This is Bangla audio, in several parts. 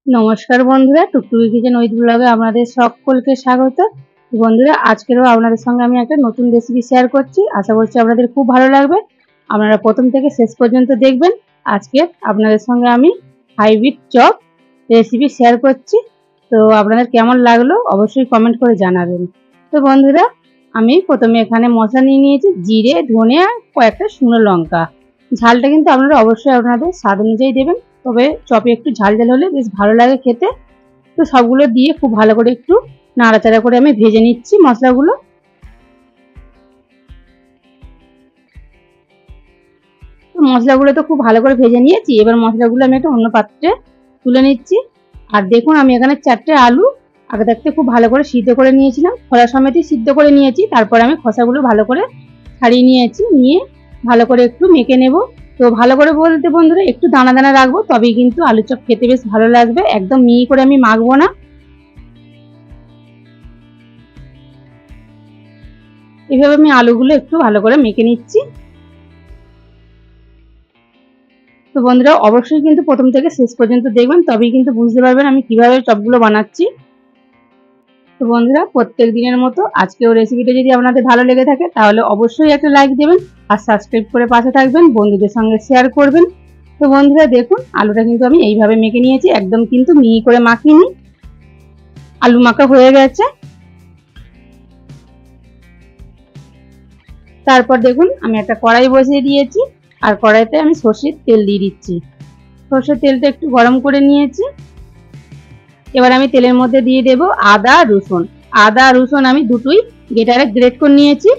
নমস্কার বন্ধুরা, টুকটুকি কিচেন উইথ ব্লগে আপনাদের সকলকে স্বাগত। বন্ধুরা, আজকেরও আপনাদের সঙ্গে আমি একটা নতুন রেসিপি শেয়ার করছি। আশা করছি আপনাদের খুব ভালো লাগবে। আপনারা প্রথম থেকে শেষ পর্যন্ত দেখবেন। আজকে আপনাদের সঙ্গে আমি হাইব্রিড চপ রেসিপি শেয়ার করছি। তো আপনাদের কেমন লাগলো অবশ্যই কমেন্ট করে জানাবেন। তো বন্ধুরা, আমি প্রথমে এখানে মশলা নিয়ে নিয়েছি, জিরে, ধনে আর কয়েকটা শুকনো লঙ্কা। ঝালটা কিন্তু আপনারা অবশ্যই আপনাদের স্বাদ অনুযায়ী দেবেন, তবে চপে একটু ঝাল ঝাল হলে বেশ ভালো লাগে খেতে। তো সবগুলো দিয়ে খুব ভালো করে একটু নাড়াচাড়া করে আমি ভেজে নিচ্ছি মশলাগুলো। তো মশলাগুলো তো খুব ভালো করে ভেজে নিয়েছি। এবার মশলাগুলো আমি একটা অন্য পাত্রে তুলে নিচ্ছি। আর দেখুন, আমি এখানে 4টে আলু আগে থাকতে খুব ভালো করে সিদ্ধ করে নিয়েছিলাম, খোসা সমেতই সিদ্ধ করে নিয়েছি। তারপরে আমি খোসাগুলো ভালো করে ছাড়িয়ে নিয়েছি, নিয়ে ভালো করে একটু মেখে নেব। তো ভালো করে বলতে বন্ধুরা, একটু দানা দানা রাখবো, তবেই কিন্তু আলু চপ খেতে বেশ ভালো লাগবে। একদম মিহি করে আমি মাখবো না। এভাবে আমি আলুগুলো একটু ভালো করে মেখে নিচ্ছি। তো বন্ধুরা, অবশ্যই কিন্তু প্রথম থেকে শেষ পর্যন্ত দেখবেন, তবেই কিন্তু বুঝতে পারবেন আমি কিভাবে চপগুলো বানাচ্ছি। তো বন্ধুরা, প্রত্যেক দিনের মতো আজকেও রেসিপিটা যদি আপনাদের ভালো লেগে থাকে তাহলে অবশ্যই একটা লাইক দেবেন আর সাবস্ক্রাইব করে পাশে থাকবেন, বন্ধুদের সঙ্গে শেয়ার করবেন। তো বন্ধুরা দেখুন, আলুটা কিন্তু আমি এইভাবে মেখে নিয়েছি, একদম কিন্তু মিহি করে মাখিনি। আলু মাখা হয়ে গেছে। তারপর দেখুন, আমি একটা কড়াই বসিয়ে দিয়েছি আর কড়াইতে আমি সর্ষের তেল দিয়ে দিচ্ছি। সর্ষের তেলটা একটু গরম করে নিয়েছি। এবার আমি তেলের মধ্যে দিয়ে দেব আদা রসুন। আদা রসুন আমি দুটোই গ্রেটারে গ্রেট করে নিয়েছি।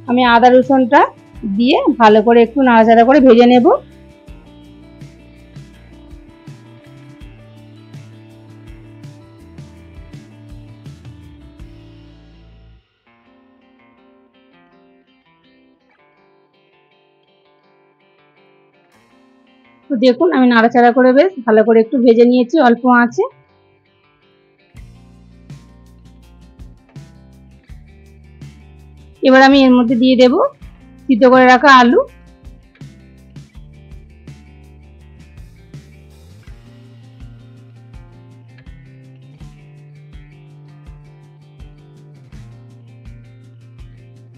আমি আদা রসুনটা দিয়ে ভালো করে একটু নাড়াচাড়া করে ভেজে নেব। তো দেখুন, আমি নাড়াচাড়া করে বেশ ভালো করে একটু ভেজে নিয়েছি অল্প আঁচে। এবার আমি এর মধ্যে দিয়ে দেব সিদ্ধ করে রাখা আলু।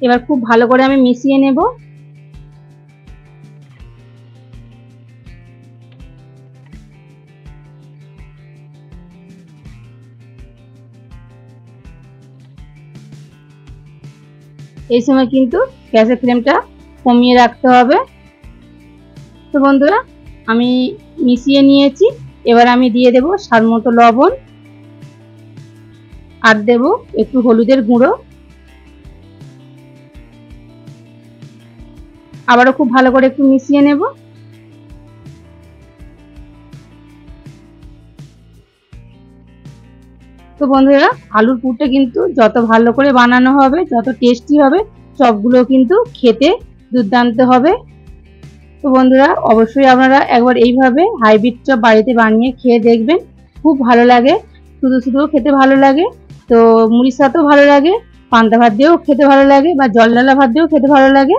এবার খুব ভালো করে আমি মিশিয়ে নেব। এই সময় কিন্তু গ্যাসের ফ্লেমটা কমিয়ে রাখতে হবে। তো বন্ধুরা, আমি মিশিয়ে নিয়েছি। এবার আমি দিয়ে দেব স্বাদ মতো লবণ আর দেব একটু হলুদের গুঁড়ো। আবারও খুব ভালো করে একটু মিশিয়ে নেব। তো বন্ধুরা, আলুর পুরটা কিন্তু যত ভালো করে বানানো হবে, যত টেস্টি হবে, চপগুলো কিন্তু খেতে দুর্দান্ত হবে। তো বন্ধুরা, অবশ্যই আপনারা একবার এইভাবে হাইব্রিড চপ বাড়িতে বানিয়ে খেয়ে দেখবেন, খুব ভালো লাগে। শুধু শুধুও খেতে ভালো লাগে, তো মুড়ির সাথেও ভালো লাগে, পান্তা ভাত দিয়েও খেতে ভালো লাগে, বা জল ঢালা ভাত দিয়েও খেতে ভালো লাগে।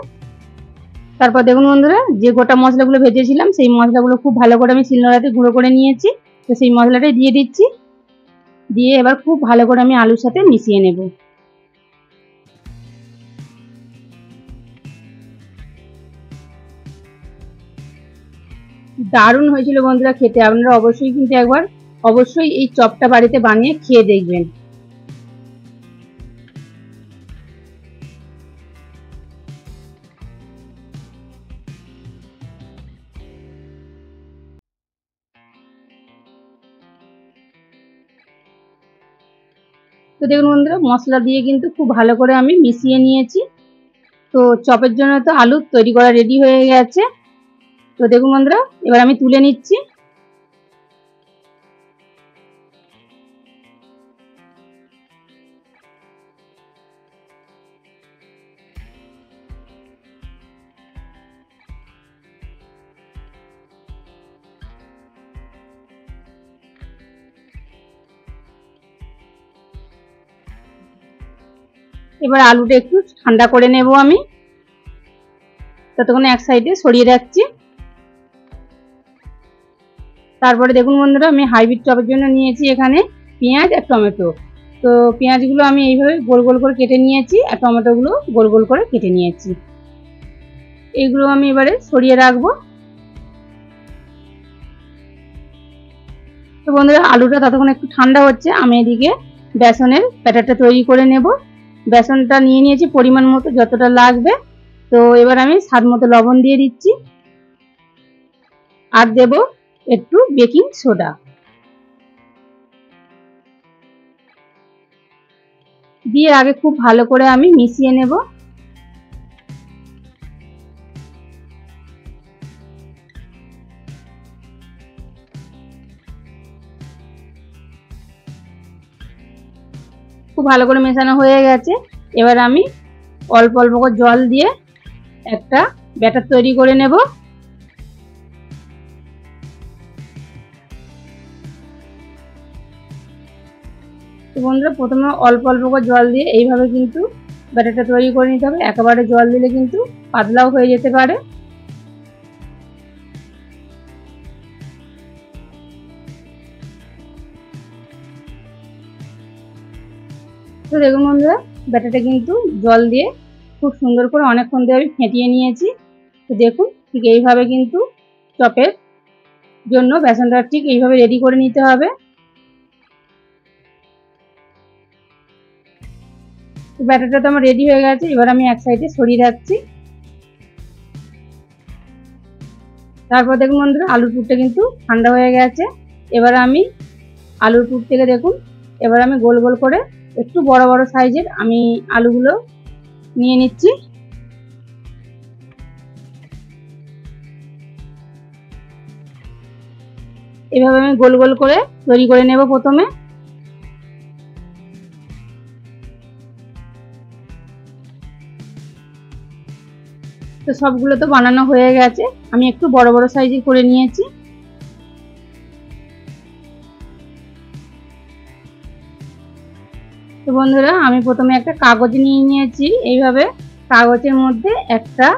তারপর দেখুন বন্ধুরা, যে গোটা মশলাগুলো ভেজেছিলাম সেই মশলাগুলো খুব ভালো করে আমি শিলনোড়াতে গুঁড়ো করে নিয়েছি। তো সেই মশলাটাই দিয়ে দিচ্ছি, দিয়ে এবার খুব ভালো করে আমি আলুর সাথে মিশিয়ে নেব। দারুণ হয়েছিল বন্ধুরা খেতে। আপনারা অবশ্যই কিন্তু একবার অবশ্যই এই চপটা বাড়িতে বানিয়ে খেয়ে দেখবেন। তো দেখুন বন্ধুরা, মশলা দিয়ে কিন্তু খুব ভালো করে আমি মিশিয়ে নিয়েছি। তো চপের জন্য তো আলু তৈরি করা রেডি হয়ে গেছে। তো দেখুন বন্ধুরা, এবার আমি তুলে নিচ্ছি। এবার আলুটা একটু ঠান্ডা করে নেব আমি, ততক্ষণে এক সাইডে সরিয়ে রাখছি। তারপরে দেখুন বন্ধুরা, আমি হাইব্রিড চপের জন্য নিয়েছি এখানে পেঁয়াজ আর টমেটো। তো পেঁয়াজগুলো আমি এইভাবে গোল গোল করে কেটে নিয়েছি, আর টমেটোগুলো গোল গোল করে কেটে নিয়েছি। এইগুলো আমি এবারে সরিয়ে রাখবো। তো বন্ধুরা, আলুটা ততক্ষণ একটু ঠান্ডা হচ্ছে, আমি এদিকে বেসনের ব্যাটারটা তৈরি করে নেব। বেসনটা নিয়ে নিয়েছি পরিমাণ মতো, যতটা লাগবে। তো এবার আমি স্বাদ মতো লবণ দিয়ে দিচ্ছি, আর দেব একটু বেকিং সোডা। দিয়ে আগে খুব ভালো করে আমি মিশিয়ে নেব। খুব ভালো করে মেশানো হয়ে গেছে। এবার আমি অল্প অল্প করে জল দিয়ে একটা ব্যাটার তৈরি করে নেব। তো বন্ধুরা, প্রথমে অল্প অল্প করে জল দিয়ে এইভাবে কিন্তু ব্যাটারটা তৈরি করে নিতে হবে। একেবারে জল দিলে কিন্তু পাতলাও হয়ে যেতে পারে। তো দেখুন বন্ধুরা, ব্যাটারটা কিন্তু জল দিয়ে খুব সুন্দর করে অনেকক্ষণ ধরে আমি ফেটিয়ে নিয়েছি। তো দেখুন, ঠিক এইভাবে কিন্তু চপের জন্য বেসনটা ঠিক এইভাবে রেডি করে নিতে হবে। তো ব্যাটারটা তো আমার রেডি হয়ে গেছে, এবার আমি এক সাইডে সরিয়ে রাখছি। তারপর দেখুন বন্ধুরা, আলুর পুরটা কিন্তু ঠান্ডা হয়ে গেছে। এবার আমি আলুর পুর থেকে দেখুন, এবার আমি গোল গোল করে একটু বড় বড় সাইজের আমি আলুগুলো নিয়ে নিচ্ছি। এভাবে আমি গোল গোল করে তৈরি করে নেব প্রথমে। তো সবগুলো তো বানানো হয়ে গেছে, আমি একটু বড় বড় সাইজের করে নিয়েছি। তো বন্ধুরা, আমি প্রথমে একটা কাগজ নিয়ে নিয়েছি। এইভাবে কাগজের মধ্যে একটা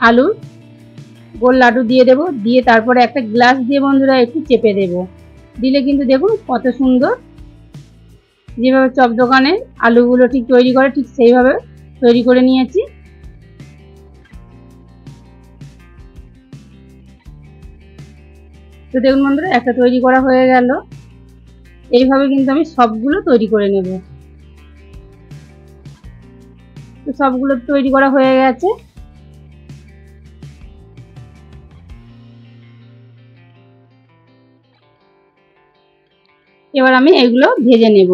আলুর গোল লাড্ডু দিয়ে দেব, দিয়ে তারপরে একটা গ্লাস দিয়ে বন্ধুরা একটু চেপে দেব। দিলে কিন্তু দেখুন কত সুন্দর, যেভাবে চপ দোকানে আলুগুলো ঠিক তৈরি করে ঠিক সেইভাবে তৈরি করে নিয়েছি। তো দেখুন বন্ধুরা, একটা তৈরি করা হয়ে গেল। এইভাবে কিন্তু আমি সবগুলো তৈরি করে নেব। তো সবগুলো তৈরি করা হয়ে গেছে। এবার আমি এগুলো ভেজে নেব।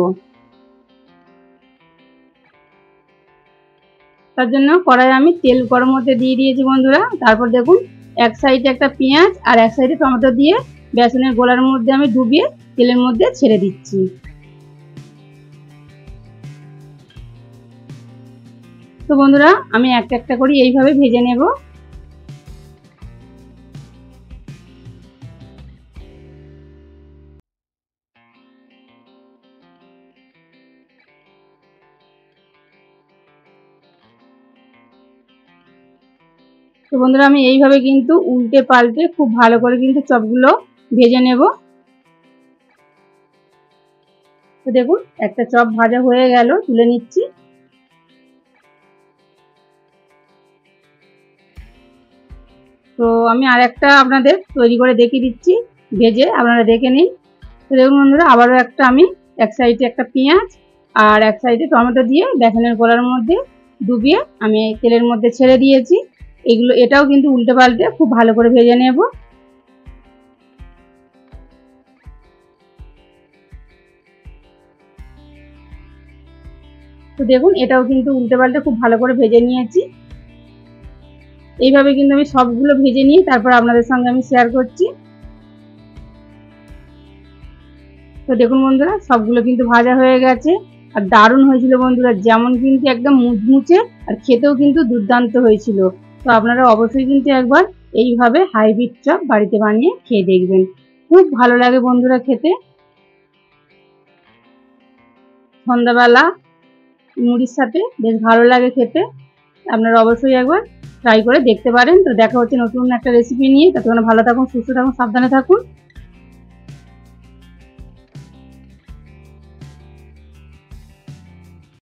তার জন্য কড়াইয়ে আমি তেল গরম হতে দিয়ে দিয়েছি বন্ধুরা। তারপর দেখুন, এক সাইডে একটা পেঁয়াজ আর এক সাইডে টমেটো দিয়ে বেসনের গোলার মধ্যে আমি ডুবিয়ে তেলের মধ্যে ছেড়ে দিচ্ছি। তো বন্ধুরা, আমি একটা একটা করে এইভাবে ভেজে নেব। তো বন্ধুরা, আমি এইভাবে কিন্তু উল্টে পাল্টে খুব ভালো করে কিন্তু চপগুলো ভেজে নেব। তো দেখুন, একটা চপ ভাজা হয়ে গেল, তুলে নিচ্ছি। তো আমি আরেকটা আপনাদের তৈরি করে দেখিয়ে দিচ্ছি, ভেজে আপনারা দেখে নিন। তো দেখুন বন্ধুরা, আবারও একটা আমি এক সাইডে একটা পেঁয়াজ আর এক সাইডে টমেটো দিয়ে বেসনের গোলার মধ্যে ডুবিয়ে আমি তেলের মধ্যে ছেড়ে দিয়েছি। এটাও কিন্তু উল্টে পাল্টে খুব ভালো করে ভেজে নেব। তো দেখুন, এটাও কিন্তু উল্টে পাল্টে খুব ভালো করে ভেজে নিয়েছি। এইভাবে কিন্তু আমি সবগুলো ভেজে নিয়ে তারপর আপনাদের সঙ্গে আমি শেয়ার করছি। তো দেখুন বন্ধুরা, সবগুলো কিন্তু ভাজা হয়ে গেছে, আর দারুণ হয়েছিল বন্ধুরা, যেমন কিন্তু একদম মুচমুচে, আর খেতেও কিন্তু দুর্দান্ত হয়েছিল। তো আপনারা অবশ্যই কিন্তু একবার এইভাবে হাইব্রিড চপ বাড়িতে বানিয়ে খেয়ে দেখবেন, খুব ভালো লাগে বন্ধুরা খেতে। সন্ধ্যাবেলা মুড়ির সাথে বেশ ভালো লাগে খেতে। আপনারা অবশ্যই একবার ট্রাই করে দেখতে পারেন। তো দেখা হচ্ছে নতুন একটা রেসিপি নিয়ে। ততক্ষণ ভালো থাকুন, সুস্থ থাকুন, সাবধানে থাকুন।